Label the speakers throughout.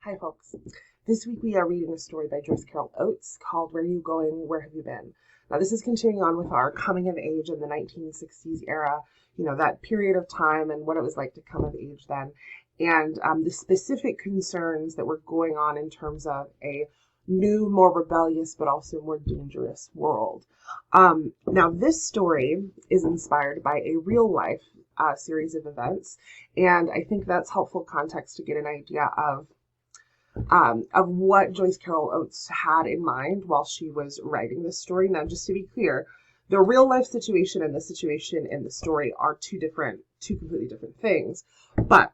Speaker 1: Hi, folks. This week we are reading a story by Joyce Carol Oates called Where Are You Going? Where Have You Been? Now, this is continuing on with our coming of age in the 1960s era, that period of time and what it was like to come of age then, and the specific concerns that were going on in terms of a new, more rebellious, but also more dangerous world. Now, this story is inspired by a real life series of events, and I think that's helpful context to get an idea of what Joyce Carol Oates had in mind while she was writing this story. Now, just to be clear, the real life situation and the situation in the story are two completely different things. But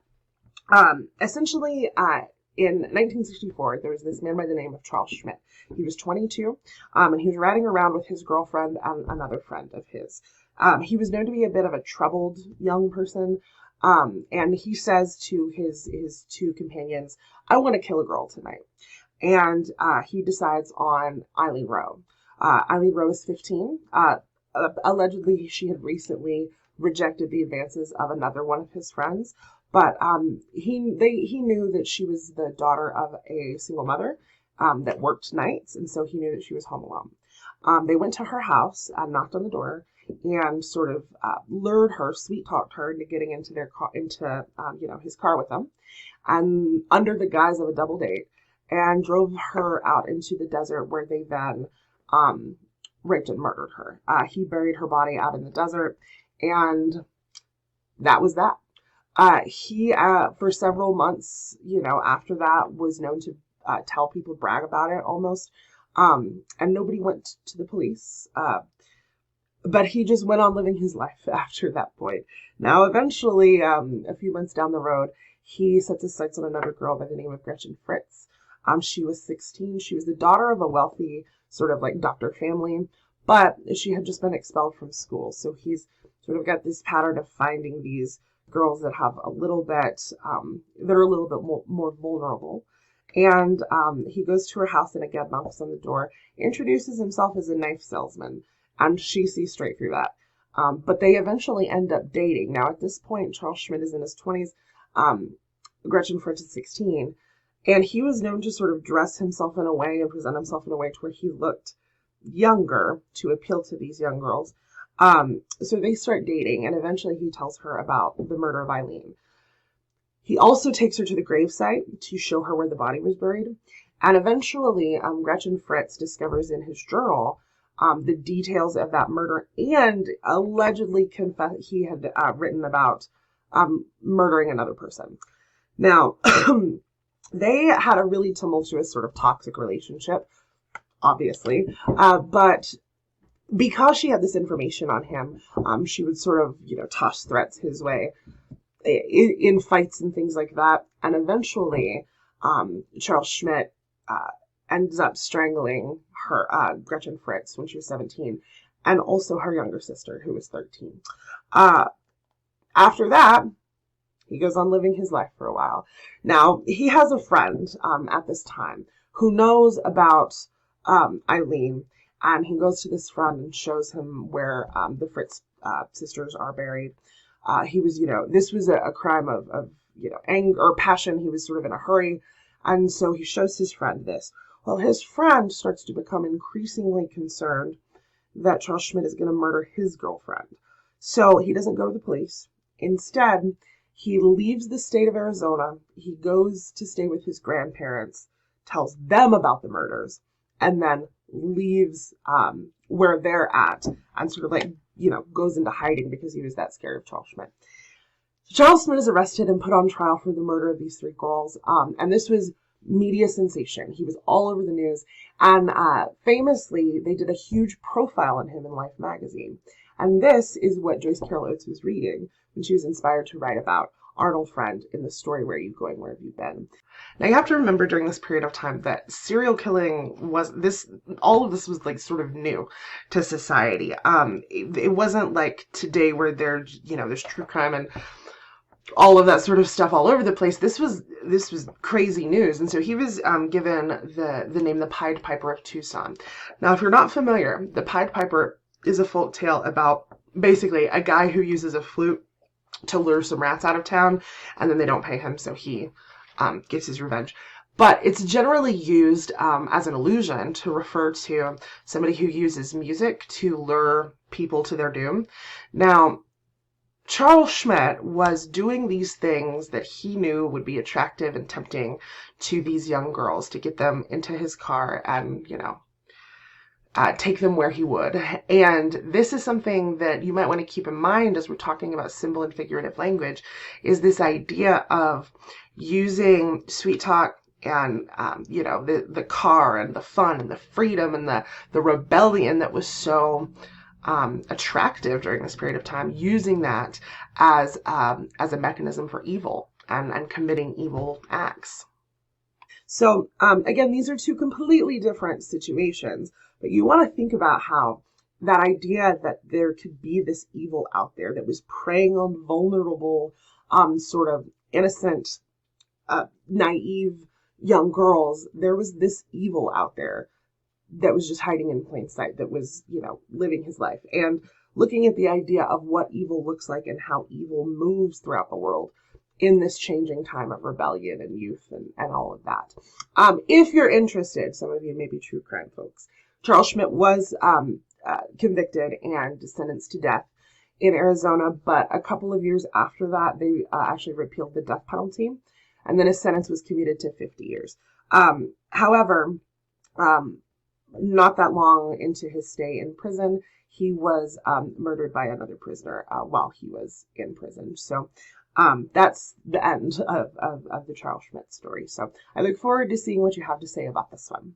Speaker 1: essentially, in 1964, there was this man by the name of Charles Schmidt. He was 22, and he was riding around with his girlfriend and another friend of his. He was known to be a bit of a troubled young person. And he says to his two companions, I want to kill a girl tonight. And he decides on Eileen Rowe. Eileen Rowe is 15. Allegedly, she had recently rejected the advances of another one of his friends. But he knew that she was the daughter of a single mother that worked nights. And so he knew that she was home alone. They went to her house and knocked on the door and sort of lured her, sweet talked her into getting into their car, his car with them, and under the guise of a double date, and drove her out into the desert where they then raped and murdered her. He buried her body out in the desert, and that was that. He, for several months, after that, was known to tell people, brag about it almost, and nobody went to the police. But he just went on living his life after that point. Now, eventually, a few months down the road, he sets his sights on another girl by the name of Gretchen Fritz. She was 16. She was the daughter of a wealthy sort of like doctor family, but she had just been expelled from school. So he's sort of got this pattern of finding these girls that have a little bit, that are a little bit more vulnerable. And he goes to her house and again knocks on the door, introduces himself as a knife salesman. And she sees straight through that. But they eventually end up dating. Now, at this point, Charles Schmidt is in his 20s. Gretchen Fritz is 16. And he was known to sort of dress himself in a way and present himself in a way to where he looked younger to appeal to these young girls. So they start dating, and eventually he tells her about the murder of Eileen. He also takes her to the gravesite to show her where the body was buried. And eventually, Gretchen Fritz discovers in his journal the details of that murder, and allegedly he had written about murdering another person. Now, they had a really tumultuous sort of toxic relationship, obviously, but because she had this information on him, she would sort of, toss threats his way in fights and things like that. And eventually, Charles Schmidt ends up strangling her, Gretchen Fritz, when she was 17, and also her younger sister, who was 13. After that, he goes on living his life for a while. Now, he has a friend at this time who knows about Eileen, and he goes to this friend and shows him where the Fritz sisters are buried. He was, this was a crime of anger or passion. He was sort of in a hurry, and so he shows his friend this. Well, his friend starts to become increasingly concerned that Charles Schmidt is going to murder his girlfriend. So he doesn't go to the police. Instead, he leaves the state of Arizona. He goes to stay with his grandparents, tells them about the murders, and then leaves where they're at and sort of goes into hiding because he was that scared of Charles Schmidt. Charles Schmidt is arrested and put on trial for the murder of these three girls. And this was media sensation. He was all over the news. And famously, they did a huge profile on him in Life magazine. And this is what Joyce Carol Oates was reading when she was inspired to write about Arnold Friend in the story Where Are You Going? Where Have You Been? Now, you have to remember during this period of time that serial killing all of this was like sort of new to society. It wasn't like today where there's true crime and all of that sort of stuff all over the place. This was crazy news. And so he was given the name the Pied Piper of Tucson. Now, if you're not familiar, the Pied Piper is a folk tale about basically a guy who uses a flute to lure some rats out of town, and then they don't pay him, so he gets his revenge. But it's generally used as an allusion to refer to somebody who uses music to lure people to their doom. Now, Charles Schmidt was doing these things that he knew would be attractive and tempting to these young girls to get them into his car and, take them where he would. And this is something that you might want to keep in mind as we're talking about symbol and figurative language, is this idea of using sweet talk and the car and the fun and the freedom and the rebellion that was so attractive during this period of time, using that as a mechanism for evil and committing evil acts. So again, these are two completely different situations, but you want to think about how that idea that there could be this evil out there that was preying on vulnerable, sort of innocent, naive young girls. There was this evil out there that was just hiding in plain sight, that was, living his life. And looking at the idea of what evil looks like and how evil moves throughout the world in this changing time of rebellion and youth and all of that. If you're interested, some of you may be true crime folks, Charles Schmidt was convicted and sentenced to death in Arizona, but a couple of years after that, they actually repealed the death penalty, and then his sentence was commuted to 50 years. However, not that long into his stay in prison, he was murdered by another prisoner while he was in prison. So that's the end of the Charles Schmidt story. So I look forward to seeing what you have to say about this one.